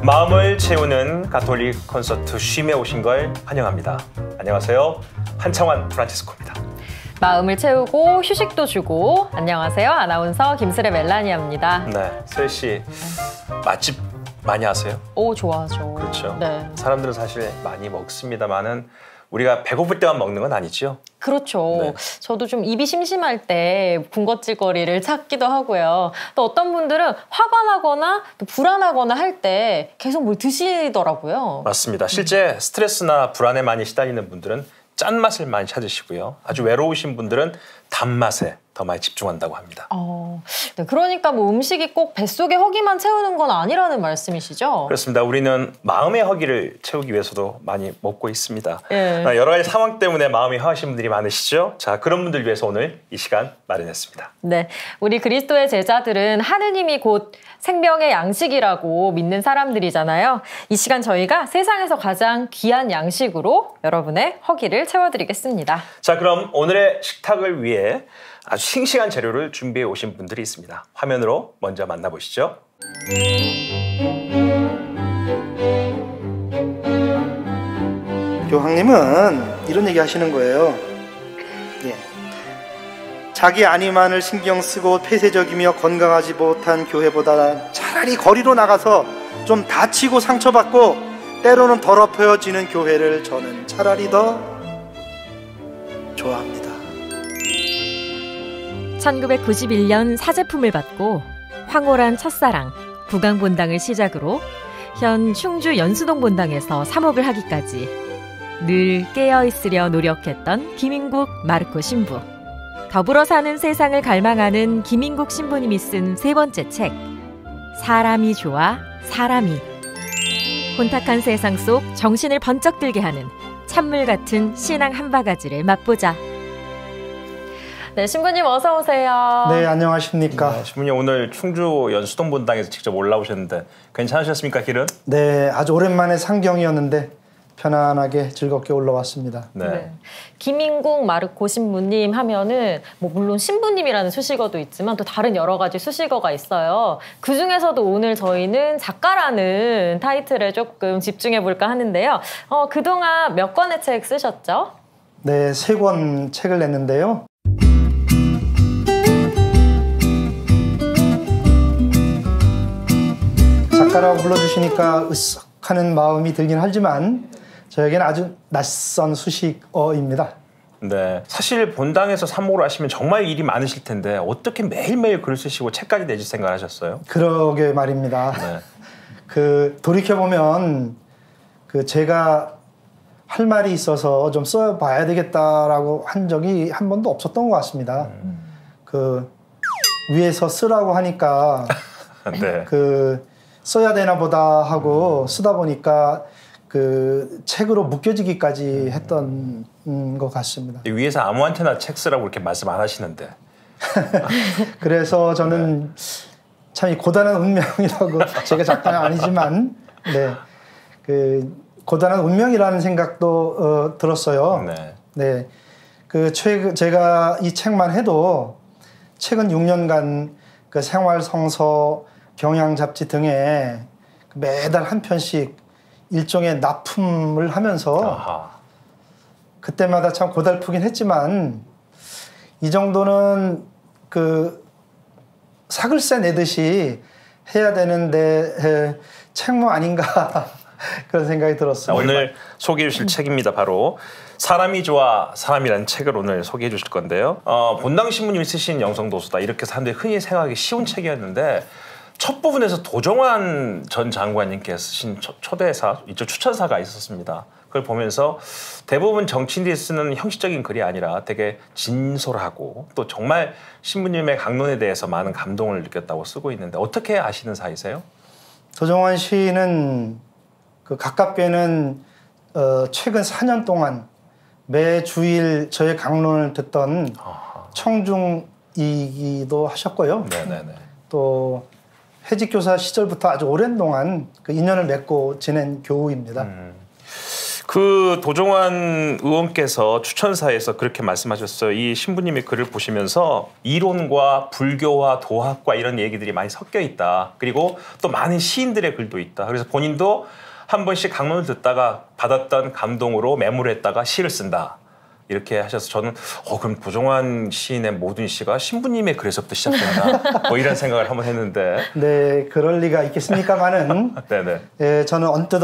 마음을 채우는 가톨릭 콘서트 쉼에 오신 걸 환영합니다. 안녕하세요. 한창환 프란치스코입니다. 마음을 채우고 휴식도 주고 안녕하세요. 아나운서 김슬의 멜라니아입니다. 네, 슬 씨 맛집 많이 하세요? 오, 좋아하죠. 그렇죠. 네. 사람들은 사실 많이 먹습니다만은 우리가 배고플 때만 먹는 건 아니죠? 그렇죠. 네. 저도 좀 입이 심심할 때 군것질거리를 찾기도 하고요. 또 어떤 분들은 화가 나거나 또 불안하거나 할 때 계속 뭘 드시더라고요. 맞습니다. 실제 스트레스나 불안에 많이 시달리는 분들은 짠맛을 많이 찾으시고요. 아주 외로우신 분들은 단맛에 더 많이 집중한다고 합니다. 네, 그러니까 뭐 음식이 꼭 뱃속의 허기만 채우는 건 아니라는 말씀이시죠? 그렇습니다. 우리는 마음의 허기를 채우기 위해서도 많이 먹고 있습니다. 예. 여러 가지 상황 때문에 마음이 허하신 분들이 많으시죠? 자, 그런 분들 위해서 오늘 이 시간 마련했습니다. 네, 우리 그리스도의 제자들은 하느님이 곧 생명의 양식이라고 믿는 사람들이잖아요. 이 시간 저희가 세상에서 가장 귀한 양식으로 여러분의 허기를 채워드리겠습니다. 자, 그럼 오늘의 식탁을 위해 아주 싱싱한 재료를 준비해 오신 분들이 있습니다. 화면으로 먼저 만나보시죠. 교황님은 이런 얘기 하시는 거예요. 예. 자기 안위만을 신경 쓰고 폐쇄적이며 건강하지 못한 교회보다 차라리 거리로 나가서 좀 다치고 상처받고 때로는 더럽혀지는 교회를 저는 차라리 더 좋아합니다. 1991년 사제품을 받고 황홀한 첫사랑, 부강본당을 시작으로 현 충주 연수동 본당에서 사목을 하기까지 늘 깨어있으려 노력했던 김인국 마르코 신부. 더불어 사는 세상을 갈망하는 김인국 신부님이 쓴 세 번째 책, 사람이 좋아 사람이. 혼탁한 세상 속 정신을 번쩍 들게 하는 찬물 같은 신앙 한 바가지를 맛보자. 네, 신부님 어서 오세요. 네, 안녕하십니까. 네, 신부님 오늘 충주 연수동 본당에서 직접 올라오셨는데 괜찮으셨습니까, 길은? 네, 아주 오랜만에 상경이었는데 편안하게 즐겁게 올라왔습니다. 네. 네. 김인국 마르코 신부님 하면은 뭐 물론 신부님이라는 수식어도 있지만 또 다른 여러 가지 수식어가 있어요. 그 중에서도 오늘 저희는 작가라는 타이틀에 조금 집중해 볼까 하는데요. 그동안 몇 권의 책 쓰셨죠? 네, 3권 책을 냈는데요. 작가라고 불러주시니까 으쓱하는 마음이 들긴 하지만 저에게는 아주 낯선 수식어입니다. 네, 사실 본당에서 사목을 하시면 정말 일이 많으실 텐데 어떻게 매일매일 글을 쓰시고 책까지 내실 생각을 하셨어요? 그러게 말입니다. 네. 돌이켜보면 제가 할 말이 있어서 좀 써봐야 되겠다라고 한 적이 한 번도 없었던 것 같습니다. 위에서 쓰라고 하니까 네. 써야 되나 보다 하고 쓰다 보니까 책으로 묶여지기까지 했던 것 같습니다. 위에서 아무한테나 책 쓰라고 이렇게 말씀 안 하시는데. 그래서 저는 참 이 고단한 운명이라고 제가 작가는 아니지만 고단한 운명이라는 생각도 들었어요. 네. 제가 이 책만 해도 최근 6년간 생활 성서, 경향 잡지 등에 매달 한 편씩 일종의 납품을 하면서 아하. 그때마다 참 고달프긴 했지만 이 정도는 사글세 내듯이 해야 되는데 책무 아닌가 그런 생각이 들었어요. 오늘 소개해 주실 책입니다. 바로 사람이 좋아 사람이라는 책을 오늘 소개해 주실 건데요. 본당 신부님이 쓰신 영성도서다 이렇게 사람들이 흔히 생각하기 쉬운 책이었는데 첫 부분에서 도정환 전 장관님께서 쓰신 초대사, 추천사가 있었습니다. 그걸 보면서 대부분 정치인들이 쓰는 형식적인 글이 아니라 되게 진솔하고 또 정말 신부님의 강론에 대해서 많은 감동을 느꼈다고 쓰고 있는데 어떻게 아시는 사이세요? 도정환 시인은 가깝게는 최근 4년 동안 매 주일 저의 강론을 듣던 청중이기도 하셨고요. 네네네. 또 해직교사 시절부터 아주 오랜 동안 인연을 맺고 지낸 교우입니다. 그 도종환 의원께서 추천사에서 그렇게 말씀하셨어요. 이 신부님의 글을 보시면서 이론과 불교와 도학과 이런 얘기들이 많이 섞여 있다. 그리고 또 많은 시인들의 글도 있다. 그래서 본인도 한 번씩 강론을 듣다가 받았던 감동으로 메모를 했다가 시를 쓴다. 이렇게 하셔서 저는 그럼 도종환 시인의 모든 시가 신부님의 글에서부터 시작된다. 뭐 이런 생각을 한번 했는데. 네, 그럴 리가 있겠습니까마는. 네네. 예, 저는 언뜻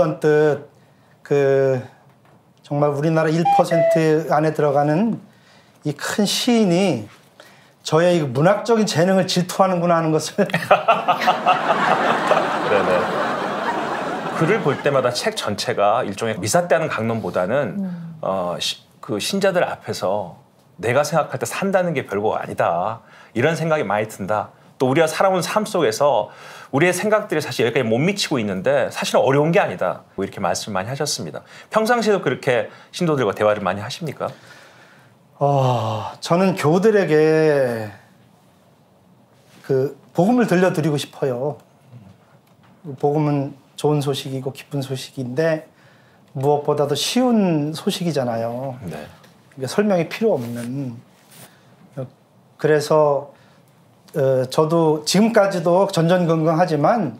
정말 우리나라 1% 안에 들어가는 이 큰 시인이 저의 문학적인 재능을 질투하는구나 하는 것을. 네네. 글을 볼 때마다 책 전체가 일종의 미사 때 하는 강론보다는 그 신자들 앞에서 내가 생각할 때 산다는 게 별거 아니다. 이런 생각이 많이 든다. 또 우리가 살아온 삶 속에서 우리의 생각들이 사실 여기까지 못 미치고 있는데 사실은 어려운 게 아니다. 뭐 이렇게 말씀 많이 하셨습니다. 평상시에도 그렇게 신도들과 대화를 많이 하십니까? 저는 교우들에게 그 복음을 들려드리고 싶어요. 복음은 좋은 소식이고 기쁜 소식인데 무엇보다도 쉬운 소식이잖아요. 네. 설명이 필요 없는. 그래서 저도 지금까지도 전전긍긍하지만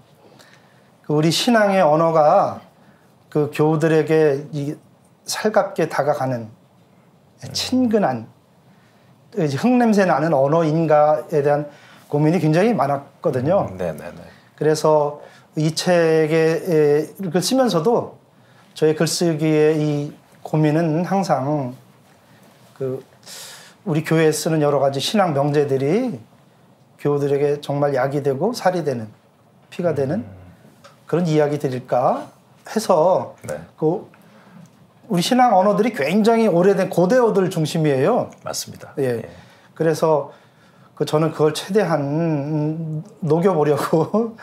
우리 신앙의 언어가 그 교우들에게 살갑게 다가가는 친근한 흙냄새 나는 언어인가에 대한 고민이 굉장히 많았거든요. 네네네. 그래서 이 책을 쓰면서도 저의 글쓰기의 이 고민은 항상 우리 교회에 쓰는 여러 가지 신앙 명제들이 교우들에게 정말 약이 되고 살이 되는, 피가 되는 그런 이야기들일까 해서 네. 우리 신앙 언어들이 굉장히 오래된 고대어들 중심이에요. 맞습니다. 예. 예. 그래서 저는 그걸 최대한 녹여보려고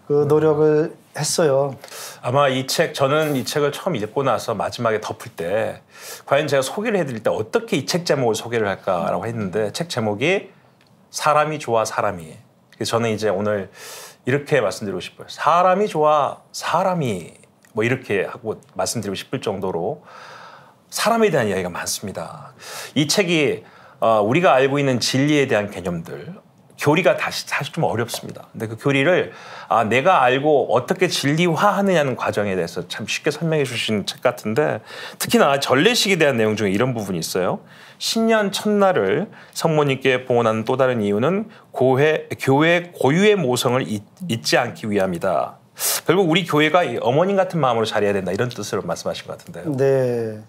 노력을 했어요. 아마 저는 이 책을 처음 읽고 나서 마지막에 덮을 때 과연 제가 소개를 해드릴 때 어떻게 이 책 제목을 소개를 할까라고 했는데 책 제목이 사람이 좋아 사람이. 그래서 저는 이제 오늘 이렇게 말씀드리고 싶어요. 사람이 좋아 사람이 뭐 이렇게 하고 말씀드리고 싶을 정도로 사람에 대한 이야기가 많습니다. 이 책이 우리가 알고 있는 진리에 대한 개념들 교리가 사실 좀 어렵습니다. 근데 그 교리를 내가 알고 어떻게 진리화하느냐는 과정에 대해서 참 쉽게 설명해 주신 책 같은데 특히나 전례식에 대한 내용 중에 이런 부분이 있어요. 신년 첫날을 성모님께 봉헌하는 또 다른 이유는 교회 고유의 모성을 잊지 않기 위함이다. 결국 우리 교회가 어머님 같은 마음으로 자리해야 된다 이런 뜻으로 말씀하신 것 같은데요. 네.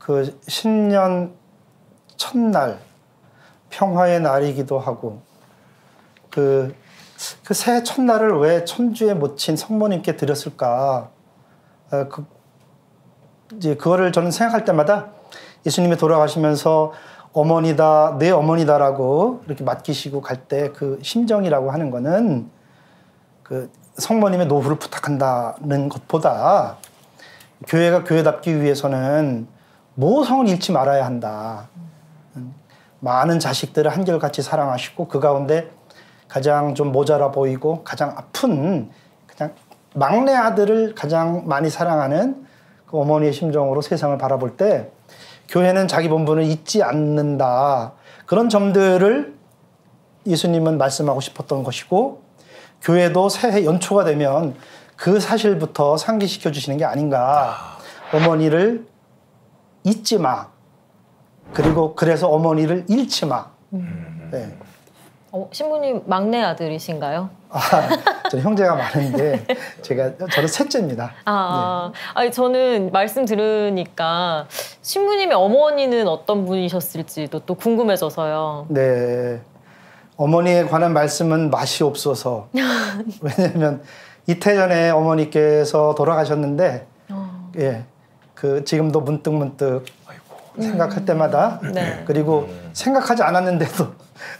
그 신년 첫날 평화의 날이기도 하고 그 새해 첫날을 왜 천주의 모친 성모님께 드렸을까? 이제 그거를 저는 생각할 때마다 예수님이 돌아가시면서 어머니다, 내 어머니다라고 이렇게 맡기시고 갈 때 그 심정이라고 하는 거는 그 성모님의 노후를 부탁한다는 것보다 교회가 교회답기 위해서는 모성을 잃지 말아야 한다. 많은 자식들을 한결같이 사랑하시고 그 가운데 가장 좀 모자라 보이고 가장 아픈 그냥 막내 아들을 가장 많이 사랑하는 그 어머니의 심정으로 세상을 바라볼 때 교회는 자기 본분을 잊지 않는다. 그런 점들을 예수님은 말씀하고 싶었던 것이고 교회도 새해 연초가 되면 그 사실부터 상기시켜 주시는 게 아닌가. 어머니를 잊지 마. 그리고 그래서 어머니를 잃지 마. 네. 신부님 막내 아들이신가요? 저는 형제가 많은데 저는 셋째입니다. 아니 저는 말씀 들으니까 신부님의 어머니는 어떤 분이셨을지도 또 궁금해져서요. 네, 어머니에 관한 말씀은 맛이 없어서 왜냐하면 이태 전에 어머니께서 돌아가셨는데 예, 지금도 문득 생각할 때마다 네. 그리고 생각하지 않았는데도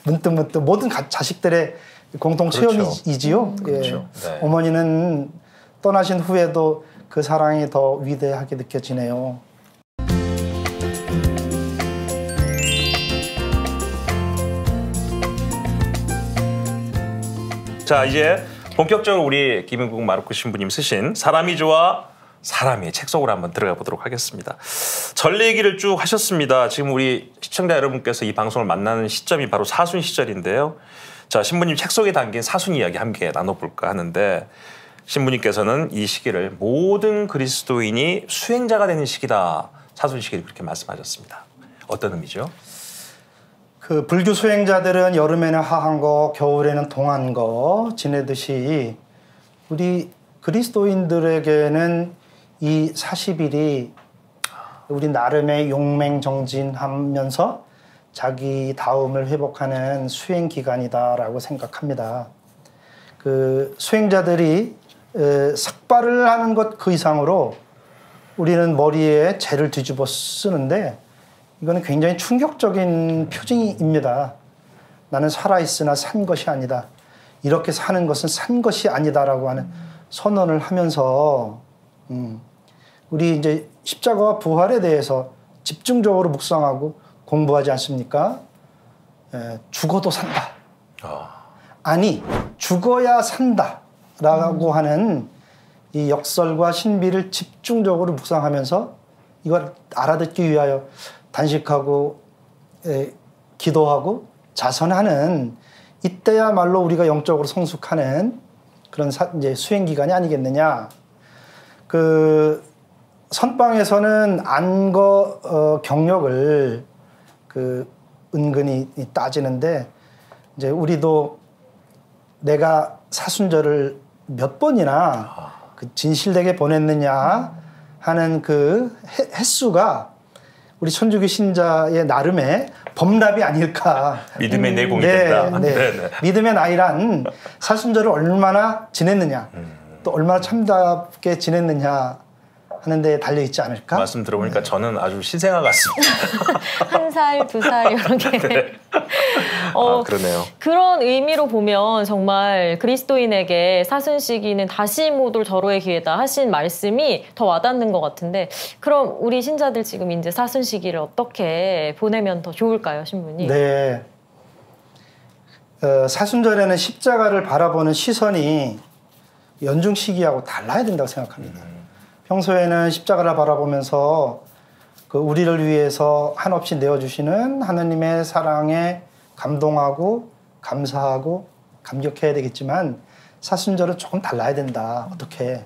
문득 모든 자식들의 공통 체험이지요. 그렇죠. 예. 네. 어머니는 떠나신 후에도 그 사랑이 더 위대하게 느껴지네요. 자, 이제 본격적으로 우리 김은국 마르코 신부님 쓰신 사람이 좋아 사람이 책 속으로 한번 들어가 보도록 하겠습니다. 전래 얘기를 쭉 하셨습니다. 지금 우리 시청자 여러분께서 이 방송을 만나는 시점이 바로 사순 시절인데요. 자, 신부님 책 속에 담긴 사순 이야기 함께 나눠볼까 하는데 신부님께서는 이 시기를 모든 그리스도인이 수행자가 되는 시기다. 사순 시기를 그렇게 말씀하셨습니다. 어떤 의미죠? 그 불교 수행자들은 여름에는 하한 거, 겨울에는 동한 거 지내듯이 우리 그리스도인들에게는 이 40일이 우리 나름의 용맹정진하면서 자기 다움을 회복하는 수행 기간이다라고 생각합니다. 그 수행자들이 삭발을 하는 것 그 이상으로 우리는 머리에 재를 뒤집어 쓰는데 이거는 굉장히 충격적인 표징입니다. 나는 살아있으나 산 것이 아니다. 이렇게 사는 것은 산 것이 아니다라고 하는 선언을 하면서 우리 이제 십자가와 부활에 대해서 집중적으로 묵상하고 공부하지 않습니까? 죽어도 산다. 아니, 죽어야 산다라고 하는 이 역설과 신비를 집중적으로 묵상하면서 이걸 알아듣기 위하여 단식하고 기도하고 자선하는 이때야말로 우리가 영적으로 성숙하는 그런 이제 수행 기간이 아니겠느냐. 그 선방에서는 안거 경력을 그 은근히 따지는데 이제 우리도 내가 사순절을 몇 번이나 그 진실되게 보냈느냐 하는 그 횟수가 우리 천주교 신자의 나름의 범람이 아닐까. 믿음의 내공이 된다. 네. 믿음의 나이란 사순절을 얼마나 지냈느냐, 또 얼마나 참답게 지냈느냐 하는 데 달려있지 않을까? 말씀 들어보니까 저는 아주 신생아 같습니다. 1살, 2살 이렇게. 네. 그러네요. 그런 의미로 보면 정말 그리스도인에게 사순 시기는 다시 못 올 절호의 기회다 하신 말씀이 더 와닿는 것 같은데, 그럼 우리 신자들 지금 이제 사순 시기를 어떻게 보내면 더 좋을까요, 신부님? 네. 사순절에는 십자가를 바라보는 시선이 연중 시기하고 달라야 된다고 생각합니다. 평소에는 십자가를 바라보면서 그 우리를 위해서 한없이 내어주시는 하느님의 사랑에 감동하고 감사하고 감격해야 되겠지만 사순절은 조금 달라야 된다. 어떻게?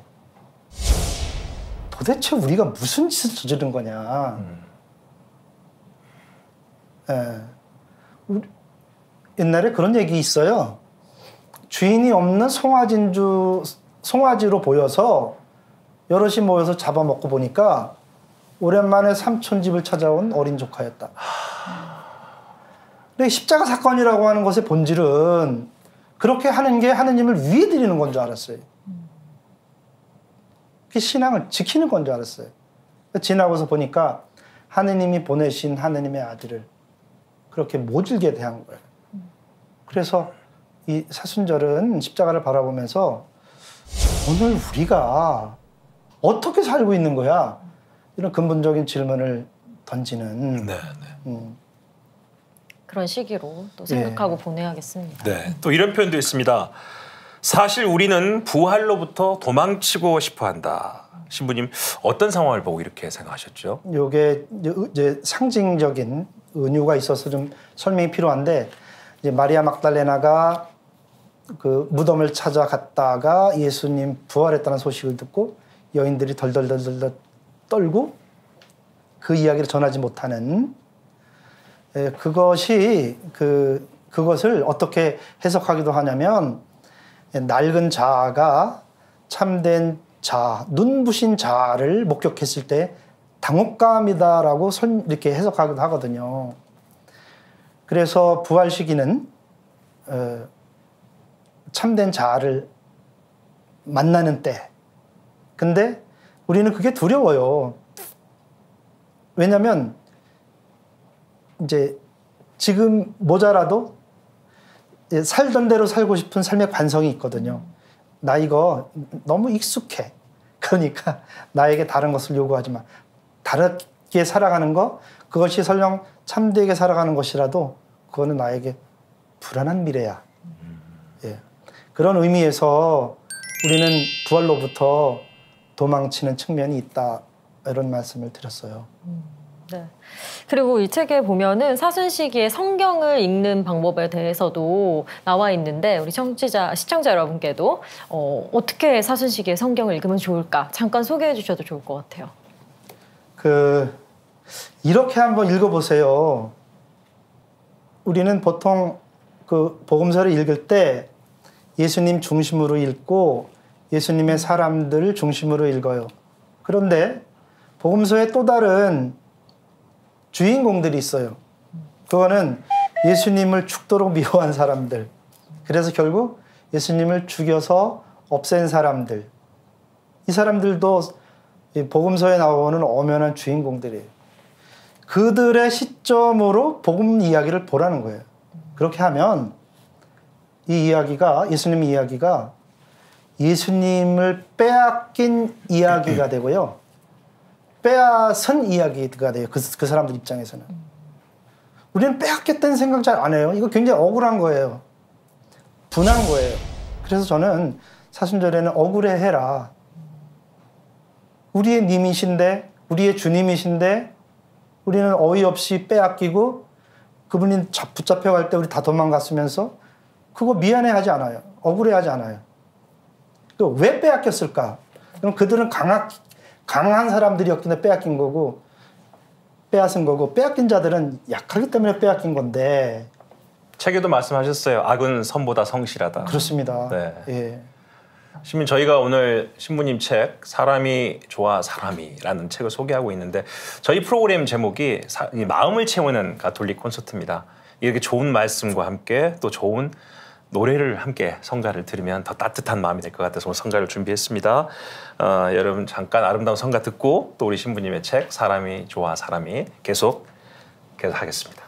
도대체 우리가 무슨 짓을 저지른 거냐. 옛날에 그런 얘기 있어요. 주인이 없는 송아지로 보여서 여럿이 모여서 잡아먹고 보니까 오랜만에 삼촌 집을 찾아온 어린 조카였다. 근데 십자가 사건이라고 하는 것의 본질은 그렇게 하는 게 하느님을 위해 드리는 건 줄 알았어요. 그 신앙을 지키는 건 줄 알았어요. 지나고서 보니까 하느님이 보내신 하느님의 아들을 그렇게 모질게 대한 거예요. 그래서 이 사순절은 십자가를 바라보면서 오늘 우리가 어떻게 살고 있는 거야? 이런 근본적인 질문을 던지는 그런 시기로 또 생각하고 보내야겠습니다. 네, 또 이런 표현도 있습니다. 사실 우리는 부활로부터 도망치고 싶어한다. 신부님 어떤 상황을 보고 이렇게 생각하셨죠? 이게 이제 상징적인 은유가 있어서 좀 설명이 필요한데, 이제 마리아 막달레나가 그 무덤을 찾아갔다가 예수님 부활했다는 소식을 듣고 여인들이 덜덜덜덜 떨고 그 이야기를 전하지 못하는, 그것이 그것을 어떻게 해석하기도 하냐면 낡은 자아가 참된 자, 눈부신 자아를 목격했을 때 당혹감이다라고 이렇게 해석하기도 하거든요. 그래서 부활 시기는 참된 자아를 만나는 때. 근데 우리는 그게 두려워요. 왜냐하면 이제 지금 모자라도 살던 대로 살고 싶은 삶의 관성이 있거든요. 나 이거 너무 익숙해. 그러니까 나에게 다른 것을 요구하지 마. 다르게 살아가는 거, 그것이 설령 참되게 살아가는 것이라도 그거는 나에게 불안한 미래야. 예. 그런 의미에서 우리는 부활로부터 도망치는 측면이 있다. 이런 말씀을 드렸어요. 네. 그리고 이 책에 보면은 사순시기에 성경을 읽는 방법에 대해서도 나와 있는데 우리 시청자 여러분께도 어떻게 사순시기에 성경을 읽으면 좋을까 잠깐 소개해 주셔도 좋을 것 같아요. 이렇게 한번 읽어보세요. 우리는 보통 그 복음서를 읽을 때 예수님 중심으로 읽고 예수님의 사람들 중심으로 읽어요. 그런데 복음서에 또 다른 주인공들이 있어요. 그거는 예수님을 죽도록 미워한 사람들. 그래서 결국 예수님을 죽여서 없앤 사람들. 이 사람들도 복음서에 나오는 엄연한 주인공들이에요. 그들의 시점으로 복음 이야기를 보라는 거예요. 그렇게 하면 이 이야기가, 예수님 이야기가 예수님을 빼앗긴 이야기가 되고요. 빼앗은 이야기가 돼요. 그 사람들 입장에서는. 우리는 빼앗겼다는 생각 잘 안 해요. 이거 굉장히 억울한 거예요. 분한 거예요. 그래서 저는 사순절에는 억울해해라. 우리의 님이신데, 우리의 주님이신데 우리는 어이없이 빼앗기고 그분이 붙잡혀갈 때 우리 다 도망갔으면서 그거 미안해하지 않아요. 억울해하지 않아요. 왜 빼앗겼을까? 그럼 그들은 강한 사람들이었기 빼앗긴 거고 빼앗은 거고 빼앗긴 자들은 약하기 때문에 빼앗긴 건데 책에도 말씀하셨어요. 악은 선보다 성실하다. 그렇습니다. 네. 예. 신부님, 저희가 오늘 신부님 책 사람이 좋아 사람이라는 책을 소개하고 있는데 저희 프로그램 제목이 마음을 채우는 가톨릭 콘서트입니다. 이렇게 좋은 말씀과 함께 또 좋은 노래를 함께 성가를 들으면 더 따뜻한 마음이 될 것 같아서 오늘 성가를 준비했습니다. 여러분 잠깐 아름다운 성가 듣고 또 우리 신부님의 책 사람이 좋아 사람이 계속 하겠습니다.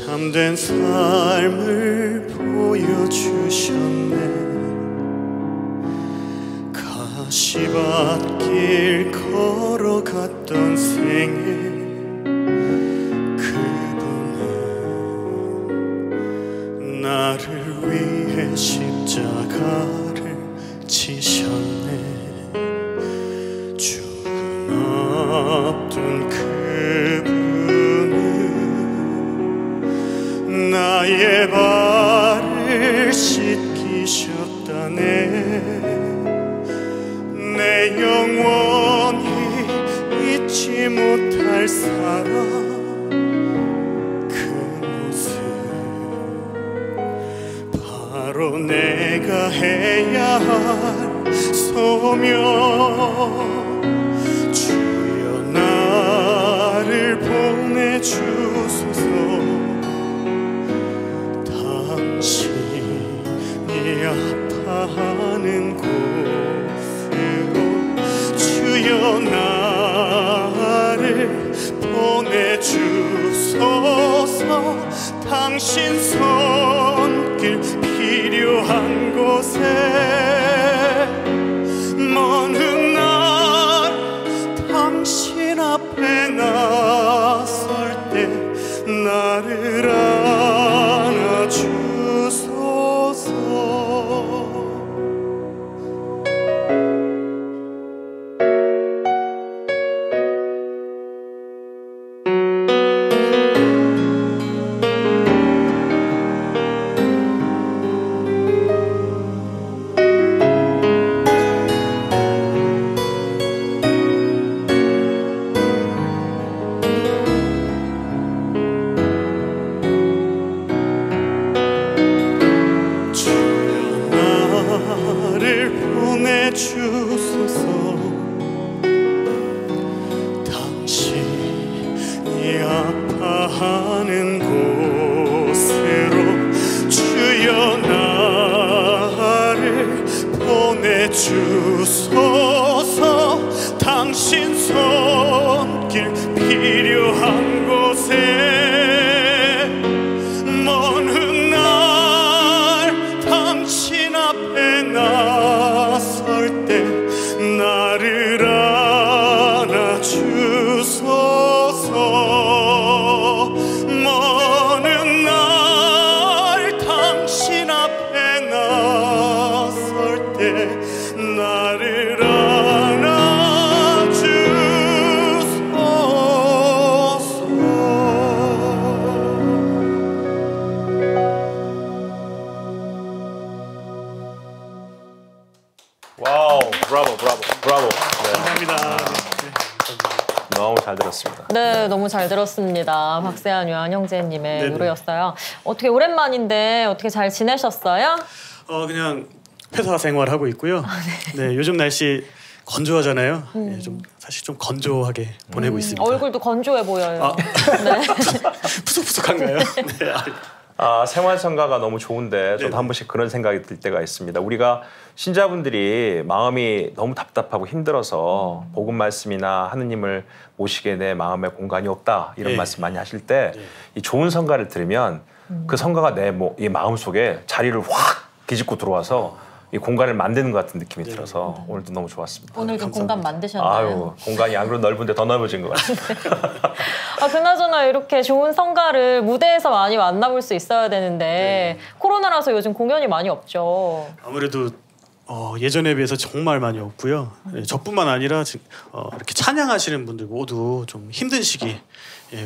참된 삶을 보여주셨네. 가시밭길 걸어갔던 생에 그분은 나를 위해 십자가를 지셨네. 죽음 앞둔 나의 발을 씻기셨다네. 내 영원히 잊지 못할 사랑 그 모습 바로 내가 해야 할 소명. 주여 나를 보내주소서. 아파하는 곳으로 주여 나를 보내주소서. 당신 손길 필요한 곳에 먼 훗날 당신 앞에 나설 때 나를 안아주소서. 아파하는 곳으로 주여 나를 주소서. 당신 손길 필요한 곳에 먼 훗날 당신 앞에 나설 때 나를 안아주소서. 먼 훗날 당신 앞에 나설 때 나를 와우, 브라보. 감사합니다. 너무 잘 들었습니다. 네, 너무 잘 들었습니다. 박세한, 요한 형제님의 네네. 노래였어요. 어떻게 오랜만인데 어떻게 잘 지내셨어요? 그냥 회사 생활하고 있고요. 네, 요즘 날씨 건조하잖아요. 네, 좀 사실 좀 건조하게 보내고 있습니다. 얼굴도 건조해 보여요. 네. 푸석푸석한가요? 네. 생활성가가 너무 좋은데 저도 네네. 한 번씩 그런 생각이 들 때가 있습니다. 우리가 신자분들이 마음이 너무 답답하고 힘들어서 복음 말씀이나 하느님을 모시게 내 마음에 공간이 없다 이런 네. 말씀 많이 하실 때 이 네. 좋은 성가를 들으면 그 성가가 내 이 마음 속에 자리를 확 뒤집고 들어와서 이 공간을 만드는 것 같은 느낌이 들어서 오늘도 너무 좋았습니다. 오늘도 감사합니다. 공간 만드셨나요? 아유, 공간이 안 그래도 넓은데 더 넓어진 것 같습니다. 그나저나 이렇게 좋은 성가를 무대에서 많이 만나볼 수 있어야 되는데 코로나라서 요즘 공연이 많이 없죠. 아무래도 예전에 비해서 정말 많이 없고요. 네, 저뿐만 아니라 이렇게 찬양하시는 분들 모두 좀 힘든 시기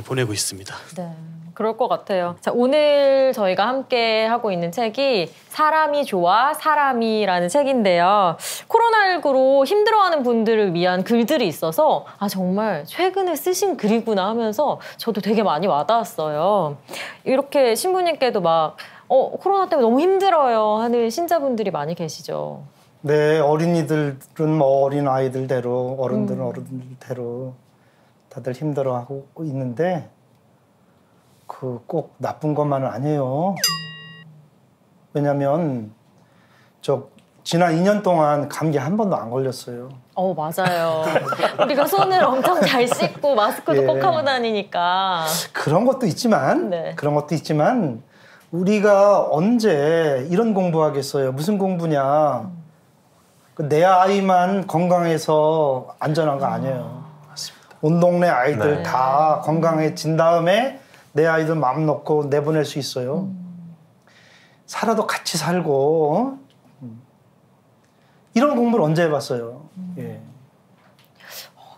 보내고 있습니다. 네, 그럴 것 같아요. 자, 오늘 저희가 함께 하고 있는 책이 사람이 좋아 사람이라는 책인데요. 코로나19로 힘들어하는 분들을 위한 글들이 있어서 정말 최근에 쓰신 글이구나 하면서 저도 되게 많이 와닿았어요. 이렇게 신부님께도 막 코로나 때문에 너무 힘들어요 하는 신자분들이 많이 계시죠. 네, 어린이들은 뭐 어린 아이들대로, 어른들은 어른들대로 다들 힘들어하고 있는데 그 꼭 나쁜 것만은 아니에요. 왜냐면 지난 2년 동안 감기 한 번도 안 걸렸어요. 맞아요. 우리가 손을 엄청 잘 씻고 마스크도 예. 꼭 하고 다니니까. 그런 것도 있지만 네. 우리가 언제 이런 공부하겠어요? 무슨 공부냐? 내 아이만 건강해서 안전한 거 아니에요. 맞습니다. 온 동네 아이들 네. 다 건강해진 다음에 내 아이들 마음 놓고 내보낼 수 있어요. 살아도 같이 살고 이런 공부를 언제 해봤어요? 예.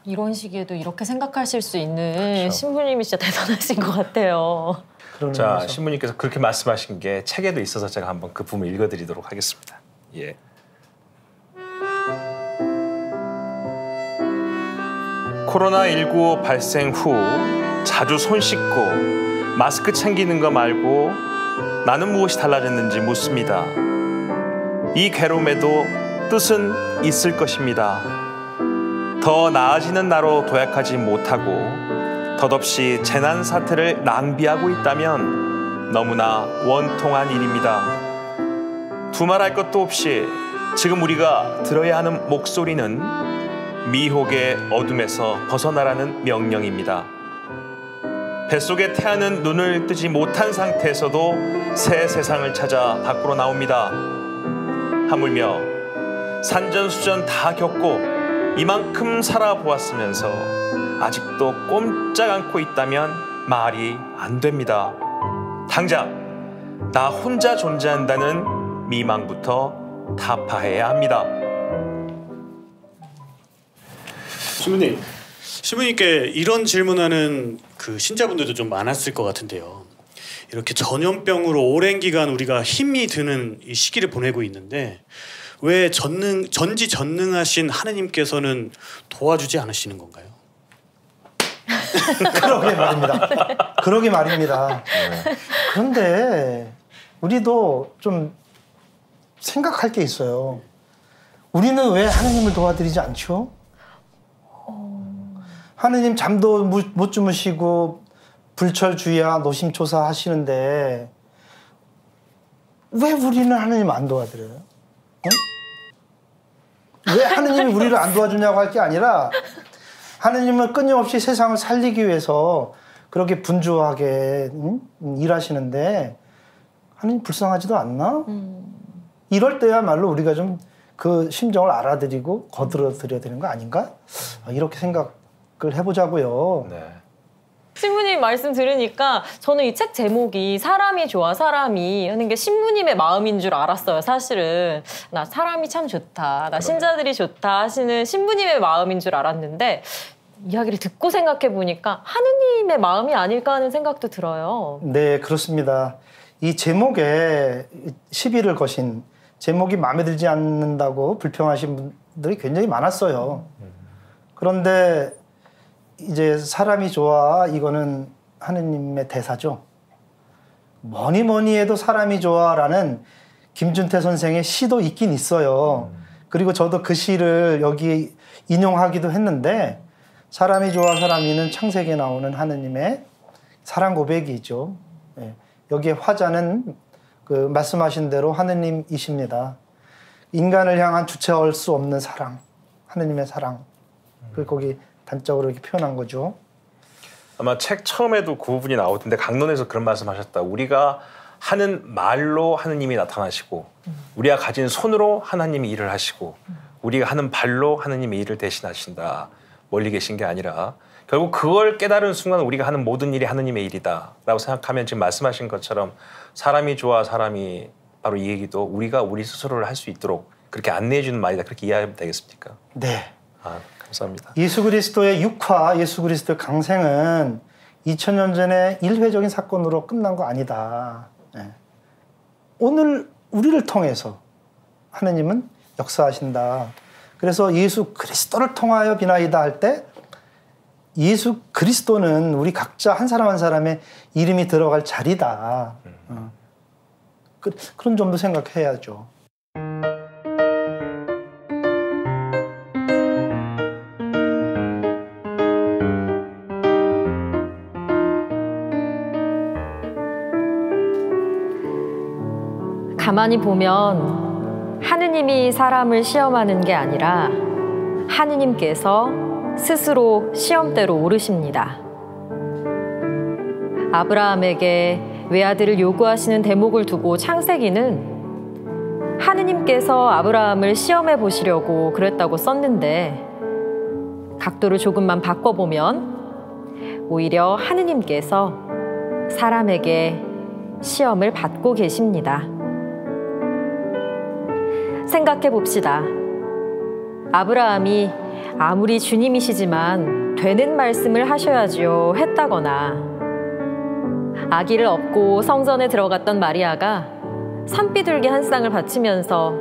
이런 시기에도 이렇게 생각하실 수 있는 그렇죠. 신부님이 진짜 대단하신 것 같아요. 그런 자, 의미에서. 신부님께서 그렇게 말씀하신 게 책에도 있어서 제가 한번 그 부분 읽어드리도록 하겠습니다. 예. 코로나19 발생 후 자주 손 씻고 마스크 챙기는 거 말고 나는 무엇이 달라졌는지 묻습니다. 이 괴로움에도 뜻은 있을 것입니다. 더 나아지는 나로 도약하지 못하고 덧없이 재난 사태를 낭비하고 있다면 너무나 원통한 일입니다. 두말할 것도 없이 지금 우리가 들어야 하는 목소리는 미혹의 어둠에서 벗어나라는 명령입니다. 뱃속의 태아는 눈을 뜨지 못한 상태에서도 새 세상을 찾아 밖으로 나옵니다. 하물며 산전수전 다 겪고 이만큼 살아보았으면서 아직도 꼼짝 않고 있다면 말이 안 됩니다. 당장 나 혼자 존재한다는 미망부터 타파해야 합니다. 신부님께 이런 질문하는 그 신자분들도 좀 많았을 것 같은데요. 이렇게 전염병으로 오랜 기간 우리가 힘이 드는 이 시기를 보내고 있는데 왜 전지전능하신 하느님께서는 도와주지 않으시는 건가요? 그러게 말입니다. 그런데 우리도 좀 생각할 게 있어요. 우리는 왜 하느님을 도와드리지 않죠? 하느님 잠도 못 주무시고 불철주야 노심초사 하시는데 왜 우리는 하느님 안 도와드려요? 응? 왜 하느님이 우리를 안 도와주냐고 할 게 아니라 하느님은 끊임없이 세상을 살리기 위해서 그렇게 분주하게 일하시는데 하느님 불쌍하지도 않나? 이럴 때야말로 우리가 좀 그 심정을 알아들이고 거들어드려야 되는 거 아닌가? 이렇게 생각을 해보자고요. 네. 신부님 말씀 들으니까 저는 이 책 제목이 사람이 좋아 사람이 하는 게 신부님의 마음인 줄 알았어요. 사실은 나 사람이 참 좋다, 나 신자들이 좋다 하시는 신부님의 마음인 줄 알았는데 이야기를 듣고 생각해 보니까 하느님의 마음이 아닐까 하는 생각도 들어요. 네, 그렇습니다. 이 제목에 시비를 거신, 제목이 마음에 들지 않는다고 불평하신 분들이 굉장히 많았어요. 그런데 이제 사람이 좋아, 이거는 하느님의 대사죠. 뭐니 뭐니 해도 사람이 좋아라는 김준태 선생의 시도 있긴 있어요. 그리고 저도 그 시를 여기 인용하기도 했는데 사람이 좋아 사람이는 창세기에 나오는 하느님의 사랑 고백이죠. 예. 여기에 화자는 그 말씀하신 대로 하느님이십니다. 인간을 향한 주체할 수 없는 사랑, 하느님의 사랑. 그걸 거기 단적으로 이렇게 표현한 거죠. 아마 책 처음에도 그 부분이 나오던데 강론에서 그런 말씀하셨다. 우리가 하는 말로 하느님이 나타나시고 우리가 가진 손으로 하나님이 일을 하시고 우리가 하는 발로 하느님이 일을 대신하신다. 멀리 계신 게 아니라 결국 그걸 깨달은 순간 우리가 하는 모든 일이 하느님의 일이다 라고 생각하면 지금 말씀하신 것처럼 사람이 좋아 사람이 바로 이 얘기도 우리가 우리 스스로를 할 수 있도록 그렇게 안내해 주는 말이다. 그렇게 이해하면 되겠습니까? 네. 감사합니다. 예수 그리스도의 육화, 예수 그리스도의 강생은 2000년 전에 일회적인 사건으로 끝난 거 아니다. 네. 오늘 우리를 통해서 하느님은 역사하신다. 그래서 예수 그리스도를 통하여 비나이다 할 때 예수 그리스도는 우리 각자 한 사람 한 사람의 이름이 들어갈 자리다. 그런 점도 생각해야죠. 가만히 보면 하느님이 사람을 시험하는 게 아니라 하느님께서 스스로 시험대로 오르십니다. 아브라함에게 외아들을 요구하시는 대목을 두고 창세기는 하느님께서 아브라함을 시험해 보시려고 그랬다고 썼는데 각도를 조금만 바꿔보면 오히려 하느님께서 사람에게 시험을 받고 계십니다. 생각해 봅시다. 아브라함이 아무리 주님이시지만 되는 말씀을 하셔야지요 했다거나 아기를 업고 성전에 들어갔던 마리아가 산비둘기 한 쌍을 바치면서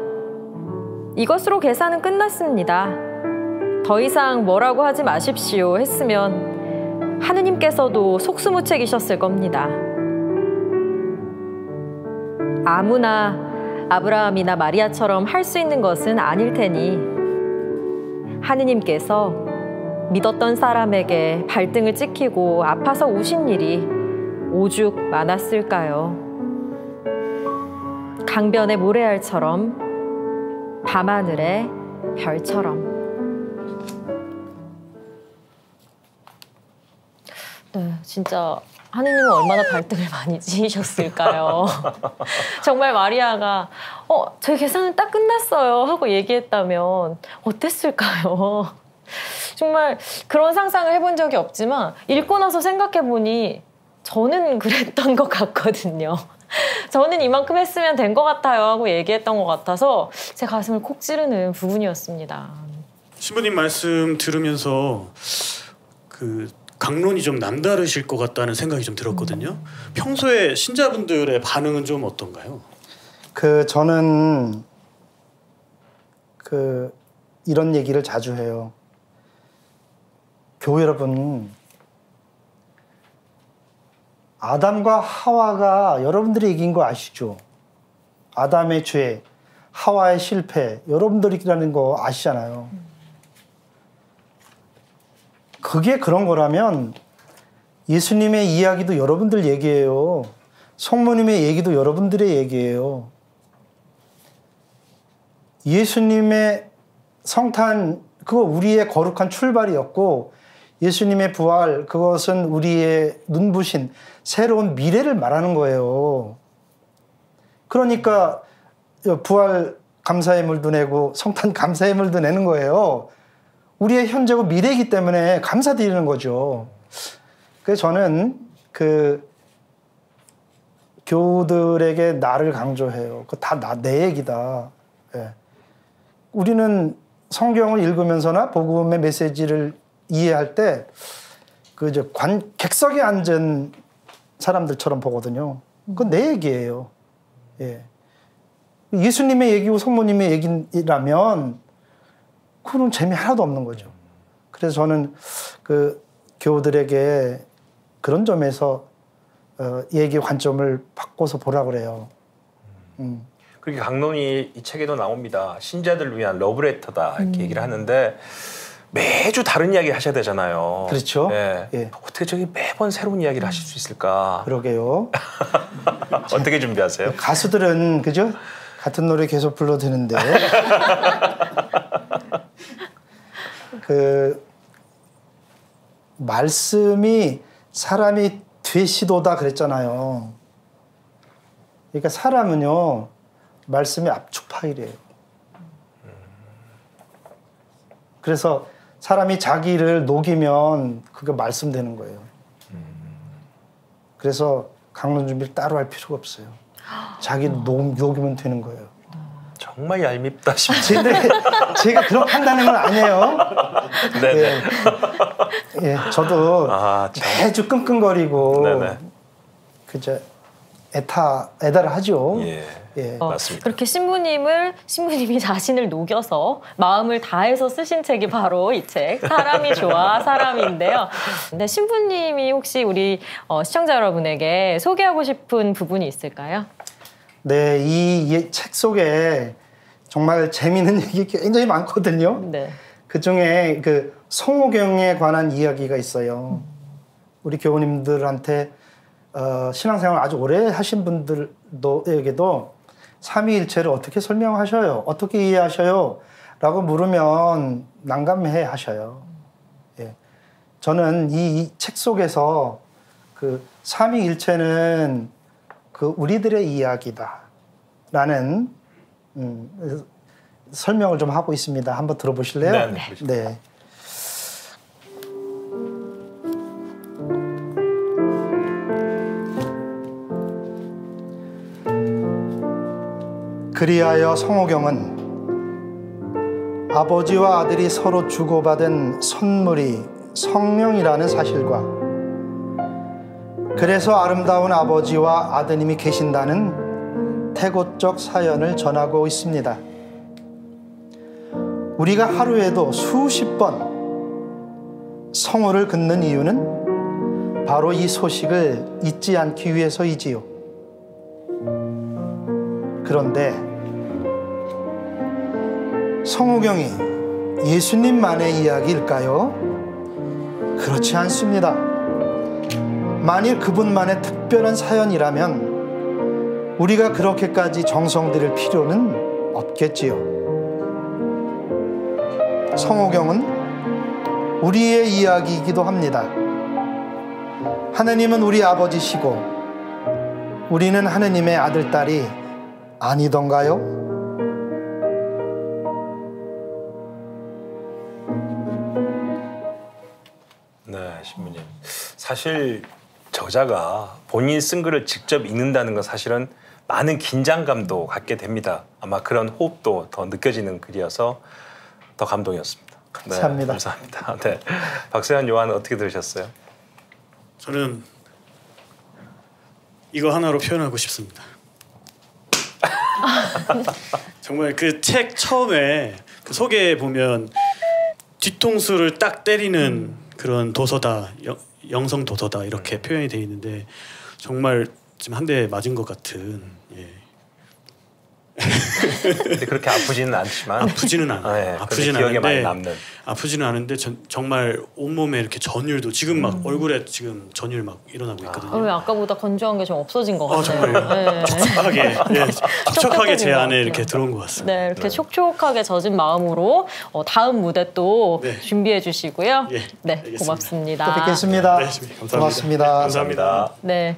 이것으로 계산은 끝났습니다. 더 이상 뭐라고 하지 마십시오 했으면 하느님께서도 속수무책이셨을 겁니다. 아무나 아브라함이나 마리아처럼 할 수 있는 것은 아닐 테니 하느님께서 믿었던 사람에게 발등을 찍히고 아파서 우신 일이 오죽 많았을까요? 강변의 모래알처럼 밤하늘의 별처럼. 네, 진짜 하느님은 얼마나 발등을 많이 찌셨을까요? 정말 마리아가 저희 계산은 딱 끝났어요 하고 얘기했다면 어땠을까요? 정말 그런 상상을 해본 적이 없지만 읽고 나서 생각해보니 저는 그랬던 것 같거든요. 저는 이만큼 했으면 된 것 같아요 하고 얘기했던 것 같아서 제 가슴을 콕 찌르는 부분이었습니다. 신부님 말씀 들으면서 강론이 좀 남다르실 것 같다는 생각이 좀 들었거든요. 평소에 신자분들의 반응은 좀 어떤가요? 저는 이런 얘기를 자주 해요. 교회 여러분, 아담과 하와가 여러분들이 이긴 거 아시죠? 아담의 죄, 하와의 실패, 여러분들이라는 거 아시잖아요. 그게 그런 거라면 예수님의 이야기도 여러분들 얘기예요. 성모님의 얘기도 여러분들의 얘기예요. 예수님의 성탄 그거 우리의 거룩한 출발이었고 예수님의 부활 그것은 우리의 눈부신 새로운 미래를 말하는 거예요. 그러니까 부활 감사의 물도 내고 성탄 감사의 물도 내는 거예요. 우리의 현재고 미래이기 때문에 감사드리는 거죠. 그래서 저는 그 교우들에게 나를 강조해요. 그거 다 내 얘기다. 예. 우리는 성경을 읽으면서나 복음의 메시지를 이해할 때 그 객석에 앉은 사람들처럼 보거든요. 그건 내 얘기예요. 예. 예수님의 얘기고 성모님의 얘기라면 그건 재미 하나도 없는 거죠. 그래서 저는 그 교우들에게 그런 점에서 얘기 관점을 바꿔서 보라 그래요. 그렇게 강론이 이 책에도 나옵니다. 신자들을 위한 러브레터다 이렇게 얘기를 하는데 매주 다른 이야기 하셔야 되잖아요. 그렇죠. 예. 예. 어떻게 저기 매번 새로운 이야기를 하실 수 있을까? 그러게요. 어떻게 준비하세요? 가수들은 그죠? 같은 노래 계속 불러도 되는데 그 말씀이 사람이 되시도다 그랬잖아요. 그러니까 사람은요 말씀이 압축 파일이에요. 그래서 사람이 자기를 녹이면 그게 말씀 되는 거예요. 그래서 강론 준비를 따로 할 필요가 없어요. 자기 녹이면 되는 거예요. 정말 얄밉다 싶지. 근데 제가 그렇게 한다는 건 아니에요. 네네. 예. 예, 저도 매주 끙끙거리고 그저 애다를 하죠. 예. 예. 맞습니다. 그렇게 신부님이 자신을 녹여서 마음을 다해서 쓰신 책이 바로 이 책 사람이 좋아 사람인데요. 근데 신부님이 혹시 우리 시청자 여러분에게 소개하고 싶은 부분이 있을까요? 네, 이 책 속에 정말 재미있는 얘기 굉장히 많거든요. 네. 그 중에 그 성호경에 관한 이야기가 있어요. 우리 교우님들한테 신앙생활 아주 오래 하신 분들에게도 삼위일체를 어떻게 설명하셔요? 어떻게 이해하셔요? 라고 물으면 난감해 하셔요. 예. 저는 이 책 속에서 그 삼위일체는 그 우리들의 이야기다 라는 설명을 좀 하고 있습니다. 한번 들어보실래요? 네. 네. 그리하여 성호경은 아버지와 아들이 서로 주고받은 선물이 성령이라는 사실과 그래서 아름다운 아버지와 아드님이 계신다는 태고적 사연을 전하고 있습니다. 우리가 하루에도 수십 번 성호를 긋는 이유는 바로 이 소식을 잊지 않기 위해서이지요. 그런데 성호경이 예수님만의 이야기일까요? 그렇지 않습니다. 만일 그분만의 특별한 사연이라면 우리가 그렇게까지 정성 들일 필요는 없겠지요. 성호경은 우리의 이야기이기도 합니다. 하느님은 우리 아버지시고 우리는 하느님의 아들, 딸이 아니던가요? 네, 신부님. 사실 저자가 본인 쓴 글을 직접 읽는다는 건 사실은 많은 긴장감도 갖게 됩니다. 아마 그런 호흡도 더 느껴지는 글이어서 더 감동이었습니다. 감사합니다. 네, 감사합니다. 네. 박세환 요한은 어떻게 들으셨어요? 저는 이거 하나로 표현하고 싶습니다. 정말 그 책 처음에 그 소개에 보면 뒤통수를 딱 때리는 그런 도서다, 영성 도서다 이렇게 표현이 돼 있는데 정말 지금 한 대 맞은 것 같은. 예. 근데 그렇게 아프지는 않지만 아프지는 않아요. 네, 아프지는 기억에 않은데 많이 남는. 아프지는 않은데 정말 온몸에 이렇게 전율도 지금 막 얼굴에 지금 전율 막 일어나고 있거든요. 왜 아까보다 건조한 게 좀 없어진 것 같아요. 정말요. 네. 촉촉하게 제 안에 같아요. 이렇게 들어온 것 같습니다. 네, 이렇게 촉촉하게 젖은 마음으로 다음 무대 또 네. 준비해 주시고요. 예, 네, 알겠습니다. 고맙습니다. 또 뵙겠습니다. 네, 감사합니다. 고맙습니다. 감사합니다. 네.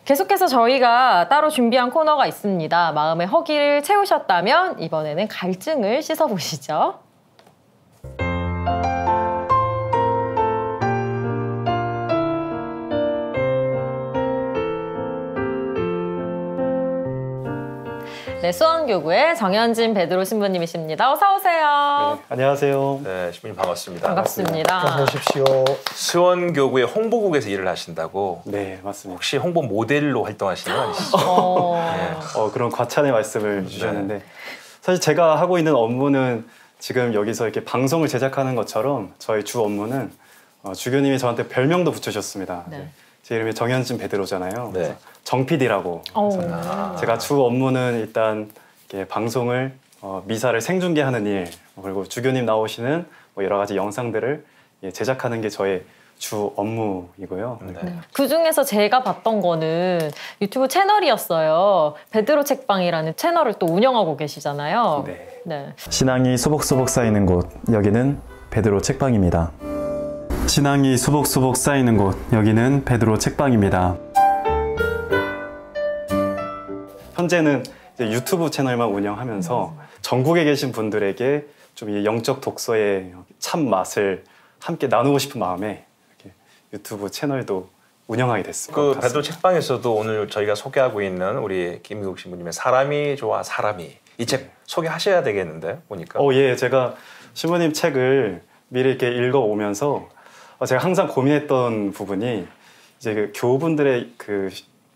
계속해서 저희가 따로 준비한 코너가 있습니다. 마음의 허기를 채우셨다면 이번에는 갈증을 씻어보시죠. 네, 수원교구의 정현진 베드로 신부님이십니다. 어서 오세요. 네, 안녕하세요. 네, 신부님 반갑습니다. 반갑습니다. 어서 오십시오. 수원교구의 홍보국에서 일을 하신다고. 네, 맞습니다. 혹시 홍보 모델로 활동하시는 거 아니시죠? 그런 과찬의 말씀을 주셨는데 사실 제가 하고 있는 업무는 지금 여기서 이렇게 방송을 제작하는 것처럼 저희 주 업무는 주교님이 저한테 별명도 붙여주셨습니다. 네. 제 이름이 정현진 베드로잖아요. 네. 그래서 정 PD라고. 제가 주 업무는 일단 이렇게 방송을 미사를 생중계하는 일, 그리고 주교님 나오시는 여러 가지 영상들을 제작하는 게 저의 주 업무이고요. 네. 그 중에서 제가 봤던 거는 유튜브 채널이었어요. 베드로 책방이라는 채널을 또 운영하고 계시잖아요. 네. 네. 신앙이 수복수복 쌓이는 곳, 여기는 베드로 책방입니다. 신앙이 수복수복 쌓이는 곳, 여기는 베드로 책방입니다. 현재는 이제 유튜브 채널만 운영하면서 전국에 계신 분들에게 좀 이 영적 독서의 참 맛을 함께 나누고 싶은 마음에 이렇게 유튜브 채널도 운영하게 됐습니다. 그 베드로 책방에서도 오늘 저희가 소개하고 있는 우리 김미국 신부님의 사람이 좋아 사람이 이 책 소개하셔야 되겠는데 보니까. 예, 제가 신부님 책을 미리 이렇게 읽어오면서 제가 항상 고민했던 부분이 이제 그 교우분들의 그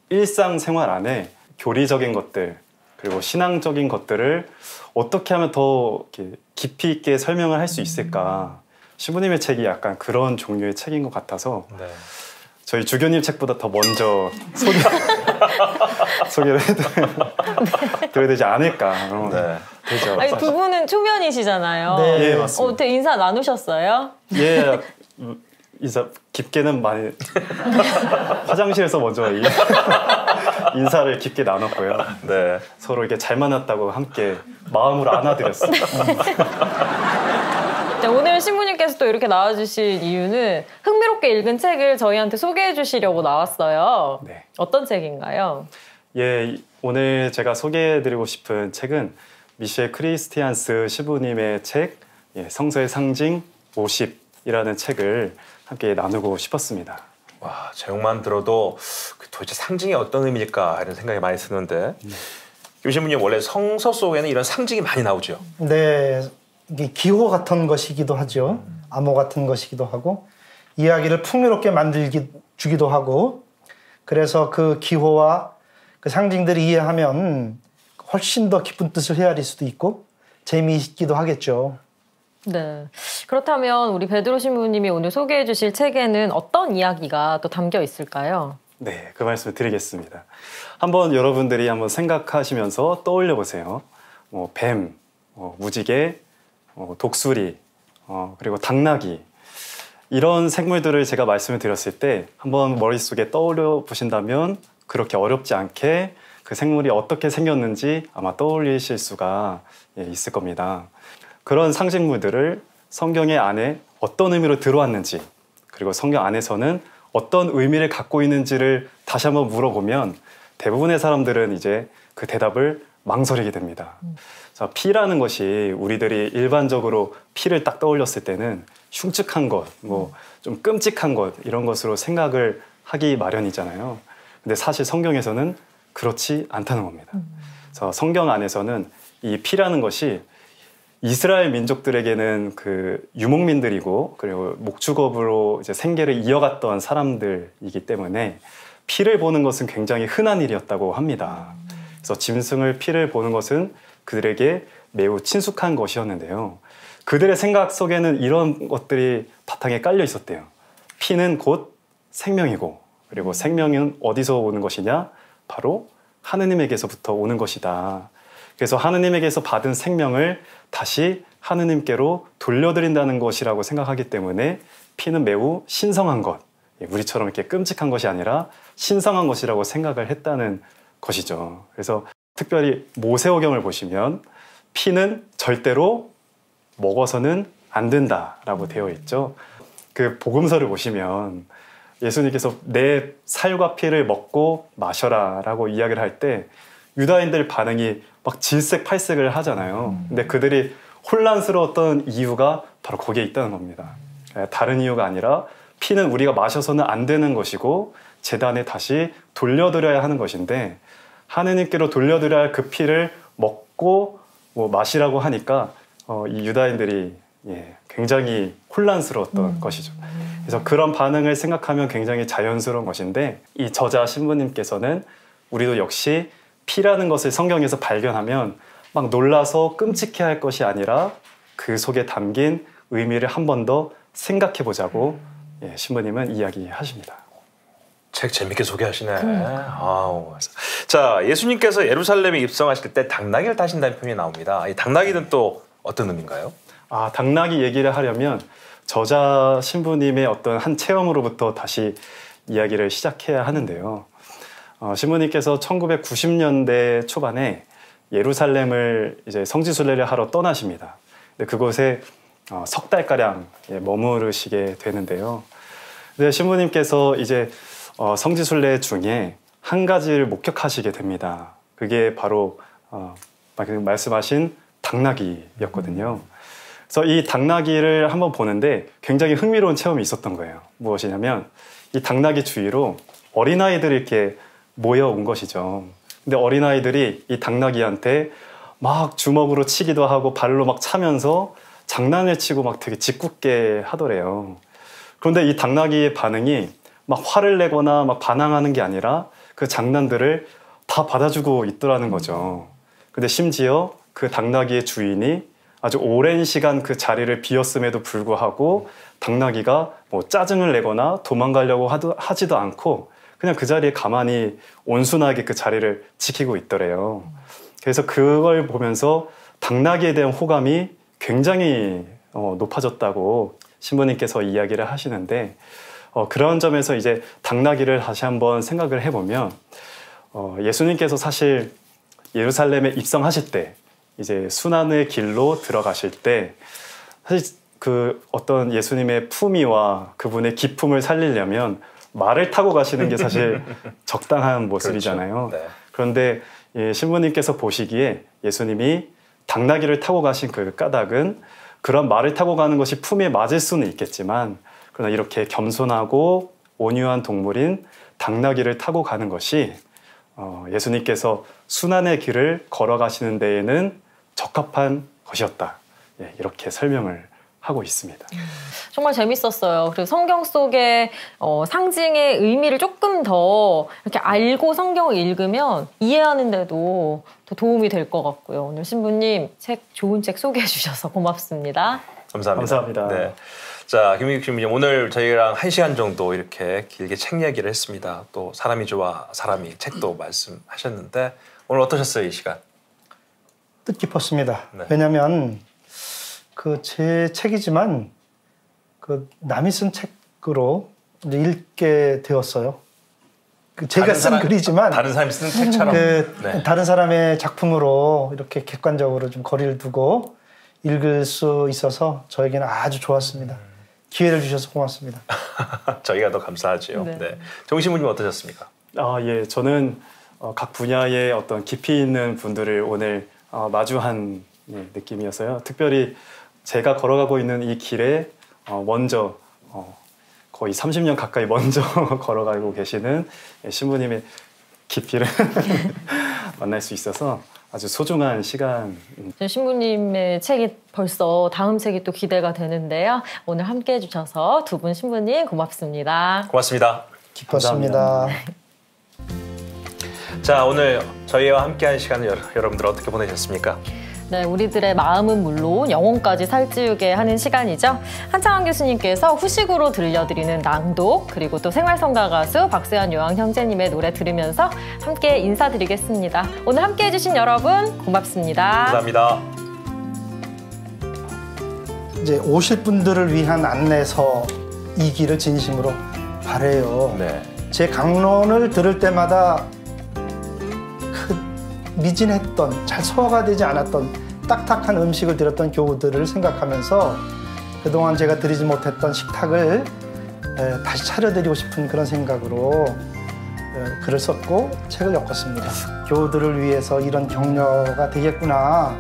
일상생활 안에 교리적인 것들 그리고 신앙적인 것들을 어떻게 하면 더 이렇게 깊이 있게 설명을 할 수 있을까. 신부님의 책이 약간 그런 종류의 책인 것 같아서 네. 저희 주교님 책보다 더 먼저 소개를 해드려야 되지 않을까. 네. 되죠. 아니, 두 분은 초면이시잖아요. 네. 예, 맞습니다. 어때 인사 나누셨어요? 예, 인사 깊게는 많이 화장실에서 먼저 인사를 깊게 나눴고요. 네. 서로 이렇게 잘 만났다고 함께 마음으로 안아드렸습니다. 네, 오늘 신부님께서 또 이렇게 나와주신 이유는 흥미롭게 읽은 책을 저희한테 소개해 주시려고 나왔어요. 네. 어떤 책인가요? 예, 오늘 제가 소개해드리고 싶은 책은 미셸 크리스티안스 시부님의 책 성서의 상징 50이라는 책을 함께 나누고 싶었습니다. 와, 제목만 들어도 도대체 상징이 어떤 의미일까 이런 생각이 많이 드는데 교신부님 원래 성서 속에는 이런 상징이 많이 나오죠. 네, 이게 기호 같은 것이기도 하죠. 암호 같은 것이기도 하고 이야기를 풍요롭게 주기도 하고 그래서 그 기호와 그 상징들을 이해하면 훨씬 더 깊은 뜻을 헤아릴 수도 있고 재미있기도 하겠죠. 네. 그렇다면 우리 베드로 신부님이 오늘 소개해 주실 책에는 어떤 이야기가 또 담겨 있을까요? 네, 그 말씀을 드리겠습니다. 한번 여러분들이 한번 생각하시면서 떠올려 보세요. 뱀, 무지개, 독수리, 그리고 당나귀 이런 생물들을 제가 말씀을 드렸을 때 한번 머릿속에 떠올려 보신다면 그렇게 어렵지 않게 그 생물이 어떻게 생겼는지 아마 떠올리실 수가 있을 겁니다. 그런 상징물들을 성경의 안에 어떤 의미로 들어왔는지 그리고 성경 안에서는 어떤 의미를 갖고 있는지를 다시 한번 물어보면 대부분의 사람들은 이제 그 대답을 망설이게 됩니다. 자, 피라는 것이 우리들이 일반적으로 피를 딱 떠올렸을 때는 흉측한 것, 좀 끔찍한 것 이런 것으로 생각을 하기 마련이잖아요. 근데 사실 성경에서는 그렇지 않다는 겁니다. 그래서 성경 안에서는 이 피라는 것이 이스라엘 민족들에게는 그 유목민들이고 그리고 목축업으로 이제 생계를 이어갔던 사람들이기 때문에 피를 보는 것은 굉장히 흔한 일이었다고 합니다. 그래서 짐승을 피를 보는 것은 그들에게 매우 친숙한 것이었는데요. 그들의 생각 속에는 이런 것들이 바탕에 깔려 있었대요. 피는 곧 생명이고 그리고 생명은 어디서 오는 것이냐? 바로 하느님에게서부터 오는 것이다. 그래서 하느님에게서 받은 생명을 다시 하느님께로 돌려드린다는 것이라고 생각하기 때문에 피는 매우 신성한 것, 우리처럼 이렇게 끔찍한 것이 아니라 신성한 것이라고 생각을 했다는 것이죠. 그래서 특별히 모세오경을 보시면 피는 절대로 먹어서는 안 된다라고 되어 있죠. 그 복음서를 보시면 예수님께서 내 살과 피를 먹고 마셔라 라고 이야기를 할 때 유다인들 반응이 막 질색팔색을 하잖아요. 근데 그들이 혼란스러웠던 이유가 바로 거기에 있다는 겁니다. 다른 이유가 아니라 피는 우리가 마셔서는 안 되는 것이고 제단에 다시 돌려드려야 하는 것인데 하느님께로 돌려드려야 할 그 피를 먹고 마시라고 하니까 이 유다인들이 굉장히 혼란스러웠던 것이죠. 그래서 그런 반응을 생각하면 굉장히 자연스러운 것인데 이 저자 신부님께서는 우리도 역시 피라는 것을 성경에서 발견하면 막 놀라서 끔찍해할 것이 아니라 그 속에 담긴 의미를 한 번 더 생각해 보자고 신부님은 이야기하십니다. 책 재밌게 소개하시네. 아우. 자, 예수님께서 예루살렘에 입성하실 때 당나귀를 타신다는 표현이 나옵니다. 이 당나귀는 또 어떤 의미인가요? 당나귀 얘기를 하려면 저자 신부님의 어떤 한 체험으로부터 다시 이야기를 시작해야 하는데요. 신부님께서 1990년대 초반에 예루살렘을 이제 성지순례를 하러 떠나십니다. 근데 그곳에 석 달가량 머무르시게 되는데요. 근데 신부님께서 이제 성지순례 중에 한 가지를 목격하시게 됩니다. 그게 바로 말씀하신 당나귀였거든요. 그래서 이 당나귀를 한번 보는데 굉장히 흥미로운 체험이 있었던 거예요. 무엇이냐면 이 당나귀 주위로 어린아이들이 이렇게 모여온 것이죠. 근데 어린아이들이 이 당나귀한테 막 주먹으로 치기도 하고 발로 막 차면서 장난을 치고 막 되게 짓궂게 하더래요. 그런데 이 당나귀의 반응이 막 화를 내거나 막 반항하는 게 아니라 그 장난들을 다 받아주고 있더라는 거죠. 근데 심지어 그 당나귀의 주인이 아주 오랜 시간 그 자리를 비웠음에도 불구하고 당나귀가 뭐 짜증을 내거나 도망가려고 하지도 않고 그냥 그 자리에 가만히 온순하게 그 자리를 지키고 있더래요. 그래서 그걸 보면서 당나귀에 대한 호감이 굉장히 높아졌다고 신부님께서 이야기를 하시는데 그런 점에서 이제 당나귀를 다시 한번 생각을 해보면 예수님께서 사실 예루살렘에 입성하실 때 이제 순환의 길로 들어가실 때 사실 그 어떤 예수님의 품위와 그분의 기품을 살리려면 말을 타고 가시는 게 사실 적당한 모습이잖아요. 그렇죠. 네. 그런데 신부님께서 보시기에 예수님이 당나귀를 타고 가신 그 까닭은 그런 말을 타고 가는 것이 품에 맞을 수는 있겠지만 그러나 이렇게 겸손하고 온유한 동물인 당나귀를 타고 가는 것이 예수님께서 순환의 길을 걸어가시는 데에는 적합한 것이었다. 이렇게 설명을 하고 있습니다. 정말 재밌었어요. 그리고 성경 속의 상징의 의미를 조금 더 이렇게 알고 성경을 읽으면 이해하는 데도 더 도움이 될 것 같고요. 오늘 신부님 좋은 책 소개해 주셔서 고맙습니다. 감사합니다. 네. 자, 김민규 신부님 오늘 저희랑 1시간 정도 이렇게 길게 책 이야기를 했습니다. 또 사람이 좋아 사람이 책도 말씀하셨는데 오늘 어떠셨어요, 이 시간? 뜻깊었습니다. 네. 왜냐하면 그 제 책이지만 그 남이 쓴 책으로 이제 읽게 되었어요. 제가 쓴 글이지만 다른 사람이 쓴 책처럼 네. 다른 사람의 작품으로 이렇게 객관적으로 좀 거리를 두고 읽을 수 있어서 저에게는 아주 좋았습니다. 기회를 주셔서 고맙습니다. 저희가 더 감사하죠. 네. 네. 정 신부님 어떠셨습니까? 예, 저는 각 분야의 어떤 깊이 있는 분들을 오늘 마주한 느낌이었어요. 특별히 제가 걸어가고 있는 이 길에 먼저 거의 30년 가까이 먼저 걸어가고 계시는 신부님의 깊이를 만날 수 있어서 아주 소중한 시간. 신부님의 책이 벌써 다음 책이 또 기대가 되는데요. 오늘 함께 해주셔서 두 분 신부님 고맙습니다. 고맙습니다. 기뻤습니다. 자, 오늘 저희와 함께한 시간을 여러분들 어떻게 보내셨습니까? 네, 우리들의 마음은 물론 영혼까지 살찌우게 하는 시간이죠. 한창원 교수님께서 후식으로 들려드리는 낭독, 그리고 또 생활성가 가수 박세현 요한 형제님의 노래 들으면서 함께 인사드리겠습니다. 오늘 함께 해주신 여러분 고맙습니다. 감사합니다. 이제 오실 분들을 위한 안내서이기를 진심으로 바라요. 네. 제 강론을 들을 때마다 미진했던, 잘 소화가 되지 않았던 딱딱한 음식을 드렸던 교우들을 생각하면서 그동안 제가 드리지 못했던 식탁을 다시 차려드리고 싶은 그런 생각으로 글을 썼고 책을 엮었습니다. 교우들을 위해서 이런 격려가 되겠구나.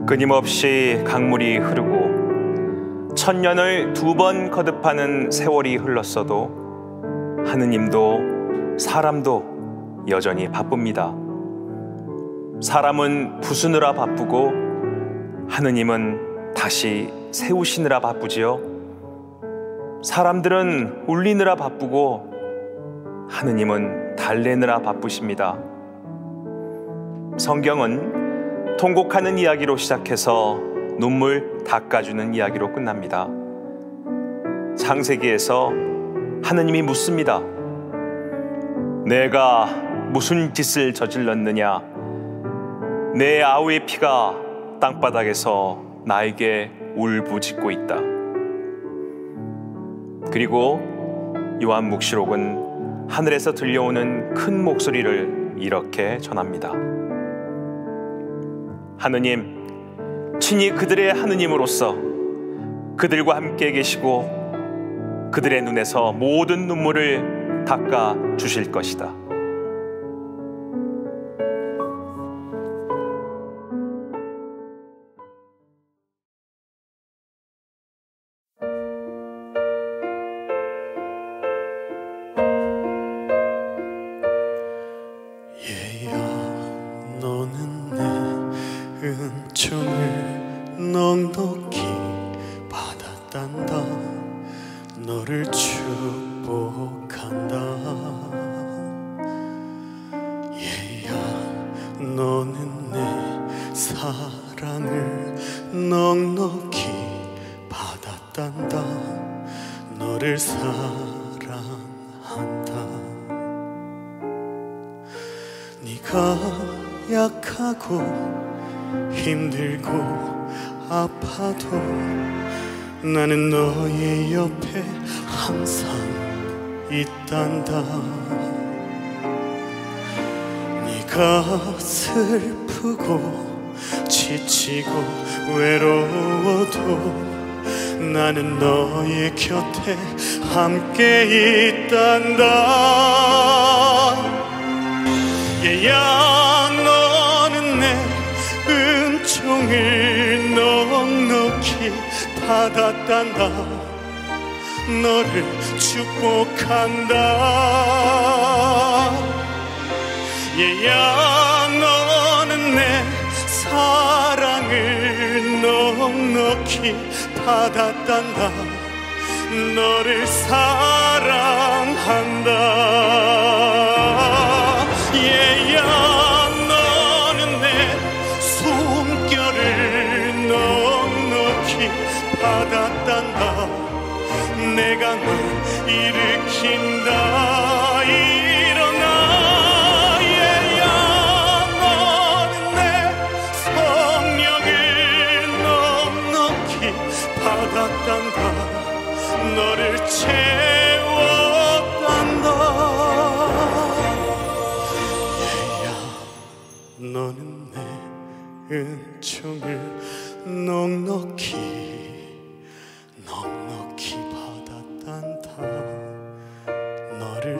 끊임없이 강물이 흐르고 천년을 2번 거듭하는 세월이 흘렀어도 하느님도 사람도 여전히 바쁩니다. 사람은 부수느라 바쁘고 하느님은 다시 세우시느라 바쁘지요. 사람들은 울리느라 바쁘고 하느님은 달래느라 바쁘십니다. 성경은 통곡하는 이야기로 시작해서 눈물 닦아주는 이야기로 끝납니다. 창세기에서 하느님이 묻습니다. 내가 무슨 짓을 저질렀느냐? 내 아우의 피가 땅바닥에서 나에게 울부짖고 있다. 그리고 요한묵시록은 하늘에서 들려오는 큰 목소리를 이렇게 전합니다. 하느님, 친히 그들의 하느님으로서 그들과 함께 계시고 그들의 눈에서 모든 눈물을 닦아 주실 것이다. 얘야, 너는 내 은총을 넉넉히 받았단다. 너를 축복한다. 얘야, 너는 내 사랑을 넉넉히 받았단다. 너를 사랑한다. 네가 약하고 힘들고 아파도 나는 너의 옆에 항상 있단다. 네가 슬프고 지치고 외로워도 나는 너의 곁에 함께 있단다. 얘야, 너는 내 은총을 넉넉히 받았단다. 너를 축복한다. 얘야, 너는 내 사랑을 넉넉히 받았단다. 너를 사랑한다. 얘야, 너는 내 숨결을 넉넉히 받았단다. 내가 널 일으킨다. 일어나. 얘야, 너는 내 성령을 넉넉히 받았단다. 너를 채웠단다. 너는 내 은총을 넉넉히 받았단다. 너를